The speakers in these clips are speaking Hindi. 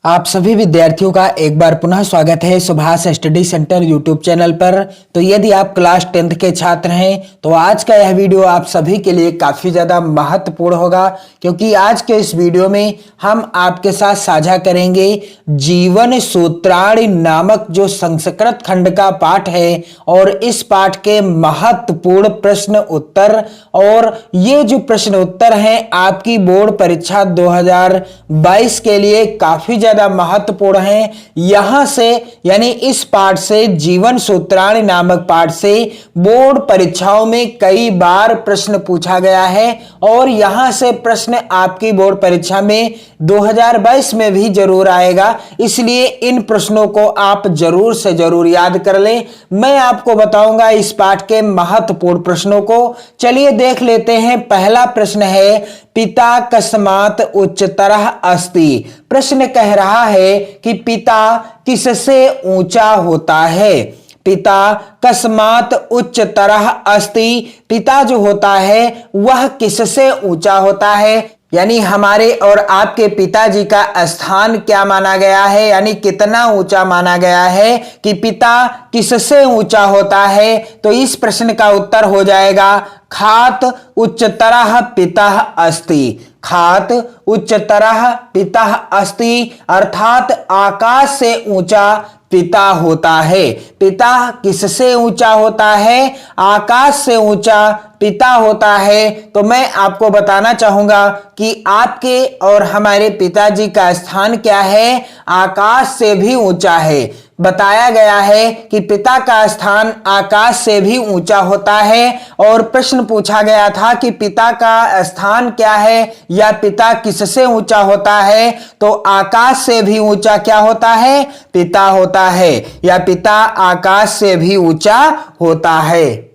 आप सभी विद्यार्थियों का एक बार पुनः स्वागत है Subhash study centre YouTube channel पर। तो यदि आप क्लास 10th के छात्र हैं तो आज का यह वीडियो आप सभी के लिए काफ़ी ज़्यादा महत्वपूर्ण होगा, क्योंकि आज के इस वीडियो में हम आपके साथ साझा करेंगे जीवन सूत्राणि नामक जो संस्कृत खंड का पाठ है और इस पाठ के महत्वपूर्ण प्रश्न उत्तर। और ये जो प्रश्न उत्तर हैं आपकी बोर्ड परीक्षा 2022 के लिए काफ़ी महत्वपूर्ण है। यहां से यानी इस पाठ से जीवन सूत्राणि नामक पाठ से बोर्ड परीक्षाओं में कई बार प्रश्न पूछा गया है और यहां से प्रश्न आपकी बोर्ड परीक्षा में 2022 में भी जरूर आएगा, इसलिए इन प्रश्नों को आप जरूर से जरूर याद कर लें। मैं आपको बताऊंगा इस पाठ के महत्वपूर्ण प्रश्नों को। चलिए देख लेते हैं। पहला प्रश्न है, पिता कस्मात् उच्चतरः अस्ति। प्रश्न कह रहा है कि पिता किससे ऊंचा होता है। पिता कस्मात् उच्चतरः अस्ति। पिता जो होता है वह किससे ऊंचा होता है, यानी हमारे और आपके पिताजी का स्थान क्या माना गया है, यानी कितना ऊंचा माना गया है कि पिता किससे ऊंचा होता है। तो इस प्रश्न का उत्तर हो जाएगा खात उच्चतरः पितः अस्ति। खात उच्चतरः पितः अस्ति, अर्थात आकाश से ऊंचा पिता होता है। पिता किससे ऊंचा होता है? आकाश से ऊंचा पिता होता है। तो मैं आपको बताना चाहूंगा कि आपके और हमारे पिताजी का स्थान क्या है? आकाश से भी ऊंचा है। बताया गया है कि पिता का स्थान आकाश से भी ऊंचा होता है और प्रश्न पूछा गया था कि पिता का स्थान क्या है या पिता किससे ऊंचा होता है। तो आकाश से भी ऊंचा क्या होता है? पिता होता है, या पिता आकाश से भी ऊंचा होता है।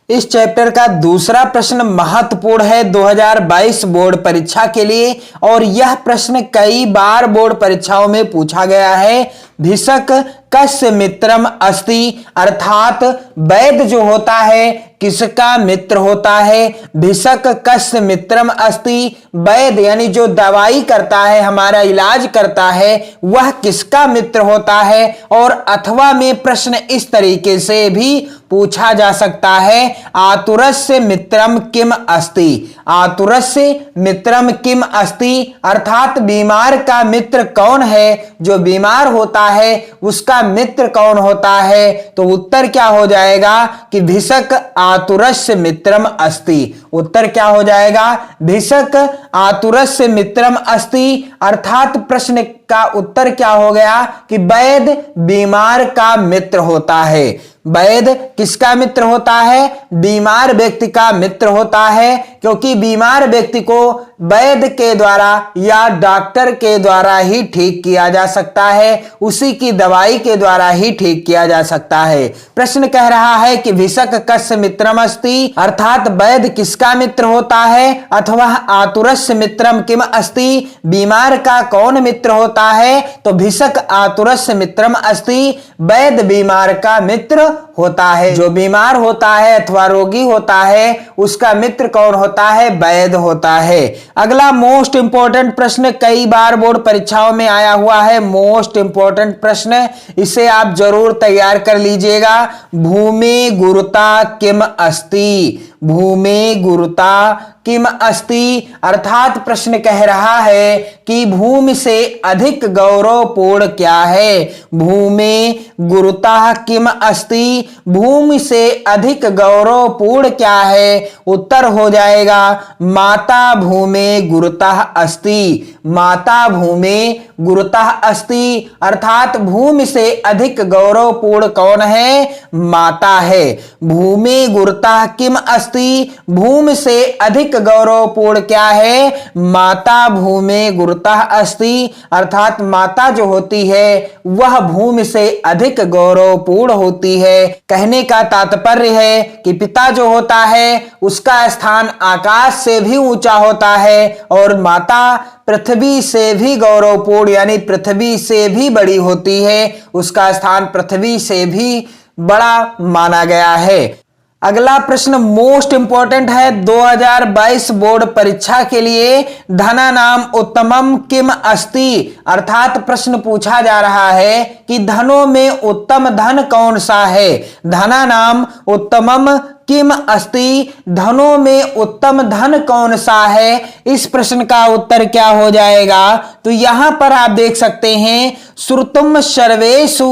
इस चैप्टर का दूसरा प्रश्न महत्वपूर्ण है 2022 बोर्ड परीक्षा के लिए और यह प्रश्न कई बार बोर्ड परीक्षाओं में पूछा गया है। भिषक कस्य मित्रम अस्ति, अर्थात वैद्य जो होता है किसका मित्र होता है? भिषक कस्य मित्रम अस्ति। वैद्य यानी जो दवाई करता है, हमारा इलाज करता है, वह किसका मित्र होता है? और अथवा में प्रश्न इस तरीके से भी पूछा जा सकता है, आतुरस्य मित्रम किम अस्ति। आतुरस्य मित्रम किम अस्ति, अर्थात बीमार का मित्र कौन है? जो बीमार होता है उसका मित्र कौन होता है? तो उत्तर क्या हो जाएगा कि भिषक आतुरस्य मित्रम अस्ति। उत्तर क्या हो जाएगा? भिषक आतुरस्य मित्रम अस्ति, अर्थात प्रश्न का उत्तर क्या हो गया कि वैद्य बीमार का मित्र होता है। वैद्य किसका मित्र होता है? बीमार व्यक्ति का मित्र होता है, क्योंकि बीमार व्यक्ति को वैद्य के द्वारा या डॉक्टर के द्वारा ही ठीक किया जा सकता है, उसी की दवाई के द्वारा ही ठीक किया जा सकता है। प्रश्न कह रहा है कि भिषक कस्य मित्रम अस्ति, अर्थात वैद्य किसका मित्र होता है, अथवा आतुरस्य मित्रम किम अस्ति, बीमार का कौन मित्र होता है? तो भिषक आतुरस्य मित्रम अस्ति, वैद्य बीमार का मित्र होता है। जो बीमार होता है अथवा रोगी होता है उसका मित्र कौन होता है? वैद्य होता है। अगला मोस्ट इंपॉर्टेंट प्रश्न कई बार बोर्ड परीक्षाओं में आया हुआ है। मोस्ट इंपॉर्टेंट प्रश्न, इसे आप जरूर तैयार कर लीजिएगा। भूमि गुरुता किम अस्ति। भूमि गुरुता किम अस्ति, अर्थात प्रश्न कह रहा है कि भूमि से अधिक गौरवपूर्ण क्या है? भूमि गुरुता किम अस्ति, भूमि से अधिक गौरवपूर्ण क्या है? उत्तर हो जाएगा माता भूमि गुरुता अस्ति। माता भूमि गुरुता अस्ति, अर्थात भूमि से अधिक गौरवपूर्ण कौन है? माता है। भूमि गुरुता किम अस्ति, भूमि से अधिक गौरवपूर्ण क्या है? माता भूमि गुरुता अस्ति, अर्थात माता जो होती है वह भूमि से अधिक गौरवपूर्ण होती है। कहने का तात्पर्य है कि पिता जो होता है उसका स्थान आकाश से भी ऊंचा होता है और माता पृथ्वी से भी गौरवपूर्ण यानी पृथ्वी से भी बड़ी होती है, उसका स्थान पृथ्वी से भी बड़ा माना गया है। अगला प्रश्न मोस्ट इंपॉर्टेंट है 2022 बोर्ड परीक्षा के लिए। धनानाम उत्तमम किम अस्ति, अर्थात प्रश्न पूछा जा रहा है कि धनों में उत्तम धन कौन सा है। धनानाम उत्तमम किम अस्ति, धनों में उत्तम धन कौन सा है। इस प्रश्न का उत्तर क्या हो जाएगा, तो यहां पर आप देख सकते हैं श्रुतुम सर्वेषु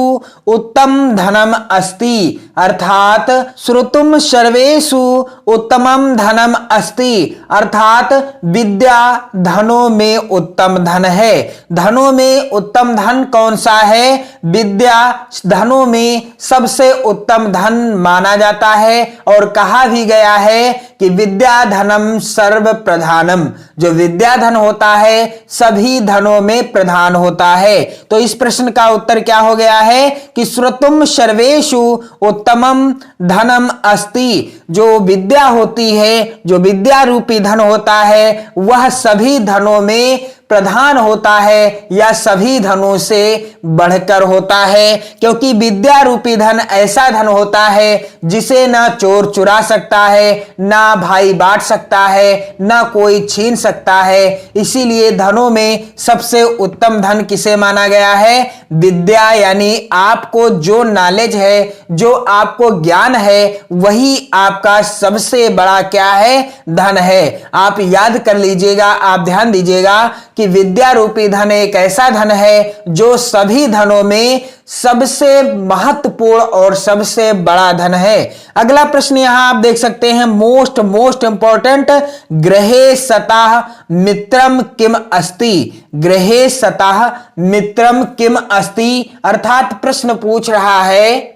उत्तम धनम अस्ति, अर्थात श्रुतुम सर्वेषु उत्तमम धनम अस्ति, अर्थात विद्या धनों में उत्तम धन है। धनों में उत्तम धन कौन सा है, विद्या धनों में सबसे उत्तम धन माना जाता है। और कहा भी गया है कि विद्या धनम सर्व प्रधानम, जो विद्या धन होता है सभी धनों में प्रधान होता है। तो इस प्रश्न का उत्तर क्या हो गया है कि श्रुतुम सर्वेषु उत्तमम धनम अस्ति, जो विद्या होती है, जो विद्या रूपी धन होता है वह सभी धनों में प्रधान होता है या सभी धनों से बढ़कर होता है। क्योंकि विद्या रूपी धन ऐसा धन होता है जिसे ना चोर चुरा सकता है, ना भाई बांट सकता है, ना कोई छीन सकता है। इसीलिए धनों में सबसे उत्तम धन किसे माना गया है, विद्या। यानी आपको जो नॉलेज है, जो आपको ज्ञान है, वही आपका सबसे बड़ा क्या है, धन है। आप याद कर लीजिएगा, आप ध्यान दीजिएगा कि विद्या रूपी धन एक ऐसा धन है जो सभी धनों में सबसे महत्वपूर्ण और सबसे बड़ा धन है। अगला प्रश्न यहां आप देख सकते हैं मोस्ट इंपॉर्टेंट, गृहे सतः मित्रम किम अस्ति। गृहे सतः मित्रम किम अस्ति, अर्थात प्रश्न पूछ रहा है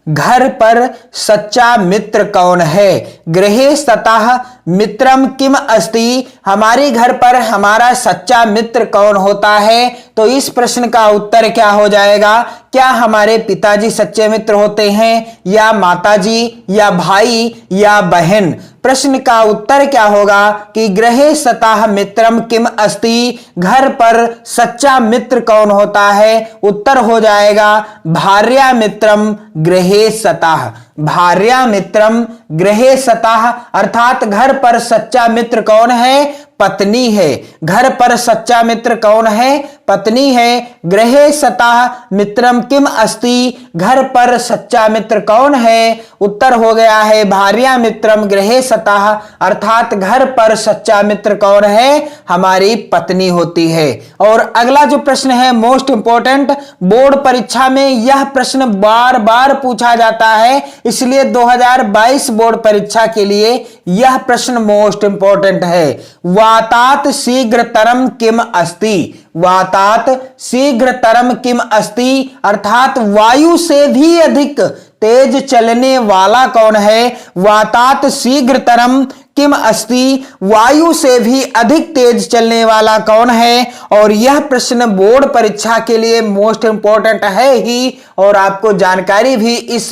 घर पर सच्चा मित्र कौन है। गृहे सतः मित्रम किम अस्ति, हमारे घर पर हमारा सच्चा मित्र कौन होता है। तो इस प्रश्न का उत्तर क्या हो जाएगा, क्या हमारे पिताजी सच्चे मित्र होते हैं, या माताजी, या भाई, या बहन। प्रश्न का उत्तर क्या होगा कि गृहे सतः मित्रम किम अस्ति, घर पर सच्चा मित्र कौन होता है। उत्तर हो जाएगा भार्या मित्रम गृहे सतः। भार्या मित्रम गृहे सतः, अर्थात घर पर सच्चा मित्र कौन है, पत्नी है। घर पर सच्चा मित्र कौन है, पत्नी है। गृहे सतः मित्रम किम अस्ति, घर पर सच्चा मित्र कौन है। उत्तर हो गया है भार्या मित्रम गृहे सतः, अर्थात घर पर सच्चा मित्र कौन है, हमारी पत्नी होती है। और अगला जो प्रश्न है मोस्ट इंपॉर्टेंट, बोर्ड परीक्षा में यह प्रश्न बार बार पूछा जाता है, इसलिए 2022 बोर्ड परीक्षा के लिए यह प्रश्न मोस्ट इंपॉर्टेंट है। वातात शीघ्रतरम किम अस्ति। वातात शीघ्रतरम किम अस्ति, अर्थात वायु से भी अधिक तेज चलने वाला कौन है। वातात शीघ्रतरम किम अस्ति, वायु से भी अधिक तेज चलने वाला कौन है। और यह प्रश्न बोर्ड परीक्षा के लिए मोस्ट इंपॉर्टेंट है ही, और आपको जानकारी भी इस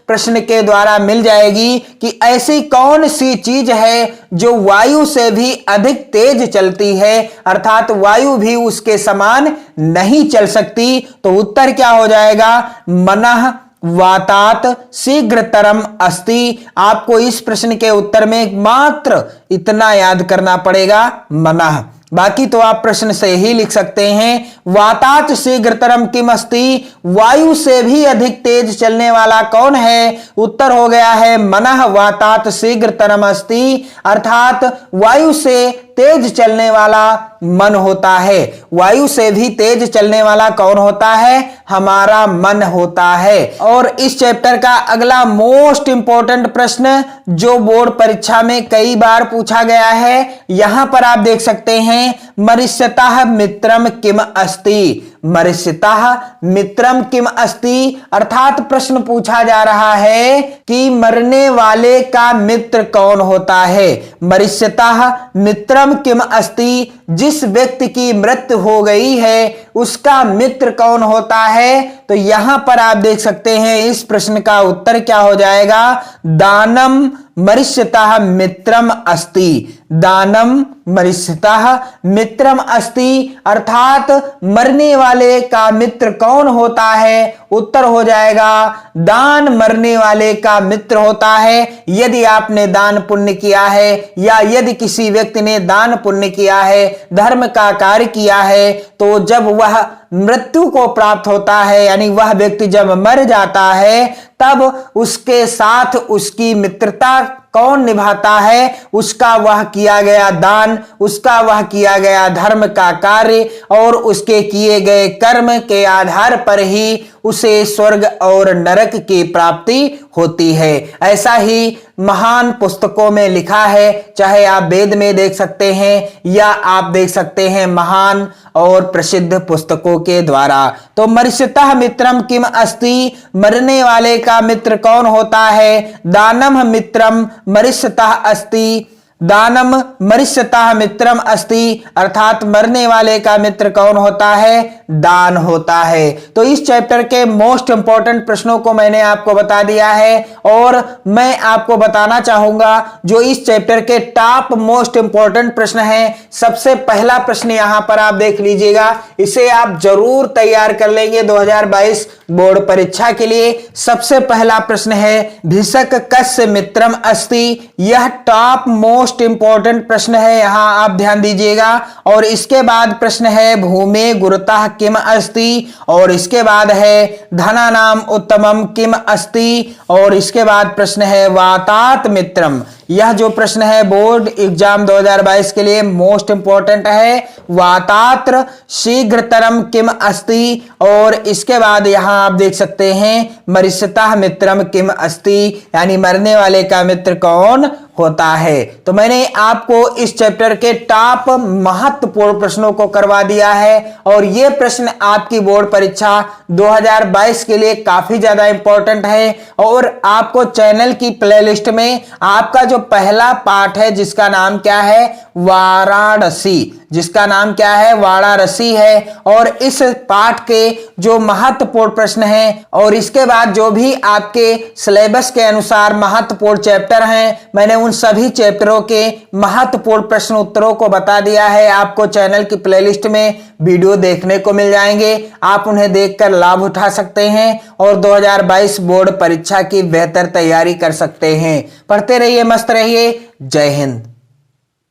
प्रश्न के द्वारा मिल जाएगी कि ऐसी कौन सी चीज है जो वायु से भी अधिक तेज चलती है, अर्थात वायु भी उसके समान नहीं चल सकती। तो उत्तर क्या हो जाएगा, मनः वातात शीघ्रतरम अस्ति। आपको इस प्रश्न के उत्तर में मात्र इतना याद करना पड़ेगा, मनः। बाकी तो आप प्रश्न से ही लिख सकते हैं। वातात शीघ्रतरम किम अस्ति, वायु से भी अधिक तेज चलने वाला कौन है। उत्तर हो गया है मनः वातात शीघ्रतरम अस्ति, अर्थात वायु से तेज चलने वाला मन होता है। वायु से भी तेज चलने वाला कौन होता है, हमारा मन होता है। और इस चैप्टर का अगला मोस्ट इंपॉर्टेंट प्रश्न जो बोर्ड परीक्षा में कई बार पूछा गया है, यहां पर आप देख सकते हैं मरिष्यतः मित्रम किम अस्ति। मरिष्यतः मित्रम किम अस्ति, अर्थात प्रश्न पूछा जा रहा है कि मरने वाले का मित्र कौन होता है। मरिष्यतः मित्रम किम अस्ति, जिस व्यक्ति की मृत्यु हो गई है उसका मित्र कौन होता है? तो यहां पर आप देख सकते हैं इस प्रश्न का उत्तर क्या हो जाएगा, दानम मरिष्यतः मित्रम अस्ति। दानम मरिष्यतः मित्रम अस्ति अर्थात मरने वाले का मित्र कौन होता है? उत्तर हो जाएगा दान मरने वाले का मित्र होता है। यदि आपने दान पुण्य किया है या यदि किसी व्यक्ति ने दान पुण्य किया है, धर्म का कार्य किया है, तो जब वह मृत्यु को प्राप्त होता है यानी वह व्यक्ति जब मर जाता है तब उसके साथ उसकी मित्रता कौन निभाता है? उसका वह किया गया दान, उसका वह किया गया धर्म का कार्य और उसके किए गए कर्म के आधार पर ही उसे स्वर्ग और नरक की प्राप्ति होती है। ऐसा ही महान पुस्तकों में लिखा है, चाहे आप वेद में देख सकते हैं या आप देख सकते हैं महान और प्रसिद्ध पुस्तकों के द्वारा। तो मरिष्यतः मित्रम किम अस्ति, मरने वाले का मित्र कौन होता है? दानम मित्रम मरिष्यतः अस्ति। दानम मरिष्यतः मित्रम अस्ति अर्थात मरने वाले का मित्र कौन होता है? दान होता है। तो इस चैप्टर के मोस्ट इंपॉर्टेंट प्रश्नों को मैंने आपको बता दिया है और मैं आपको बताना चाहूंगा जो इस चैप्टर के टॉप मोस्ट इंपॉर्टेंट प्रश्न हैं। सबसे पहला प्रश्न यहां पर आप देख लीजिएगा, इसे आप जरूर तैयार कर लेंगे 2022 बोर्ड परीक्षा के लिए। सबसे पहला प्रश्न है भिषक कस्य मित्रम अस्ति। यह टॉप मोस्ट इंपॉर्टेंट प्रश्न है, यहां आप ध्यान दीजिएगा। और इसके बाद प्रश्न है भूमे गुरुतः किम अस्ति और इसके बाद है धनानाम उत्तमम किम अस्ति और इसके बाद प्रश्न है वातात मित्रम। यह जो प्रश्न है बोर्ड एग्जाम 2022 के लिए मोस्ट इंपॉर्टेंट है, वातात्र शीघ्रतरम किम अस्ति और इसके बाद यहां आप देख सकते हैं मरिष्यतः मित्रम किम अस्ति यानी मरने वाले का मित्र कौन होता है। तो मैंने आपको इस चैप्टर के टॉप महत्वपूर्ण प्रश्नों को करवा दिया है और ये प्रश्न आपकी बोर्ड परीक्षा 2022 के लिए काफी ज्यादा इंपॉर्टेंट है। और आपको चैनल की प्लेलिस्ट में आपका जो पहला पाठ है जिसका नाम क्या है, वाराणसी, जिसका नाम क्या है, वाराणसी है। और इस पाठ के जो महत्वपूर्ण प्रश्न हैं और इसके बाद जो भी आपके सिलेबस के अनुसार महत्वपूर्ण चैप्टर हैं, मैंने उन सभी चैप्टरों के महत्वपूर्ण प्रश्न उत्तरों को बता दिया है। आपको चैनल की प्लेलिस्ट में वीडियो देखने को मिल जाएंगे, आप उन्हें देखकर लाभ उठा सकते हैं और 2022 बोर्ड परीक्षा की बेहतर तैयारी कर सकते हैं। पढ़ते रहिए, मस्त रहिए। जय हिंद।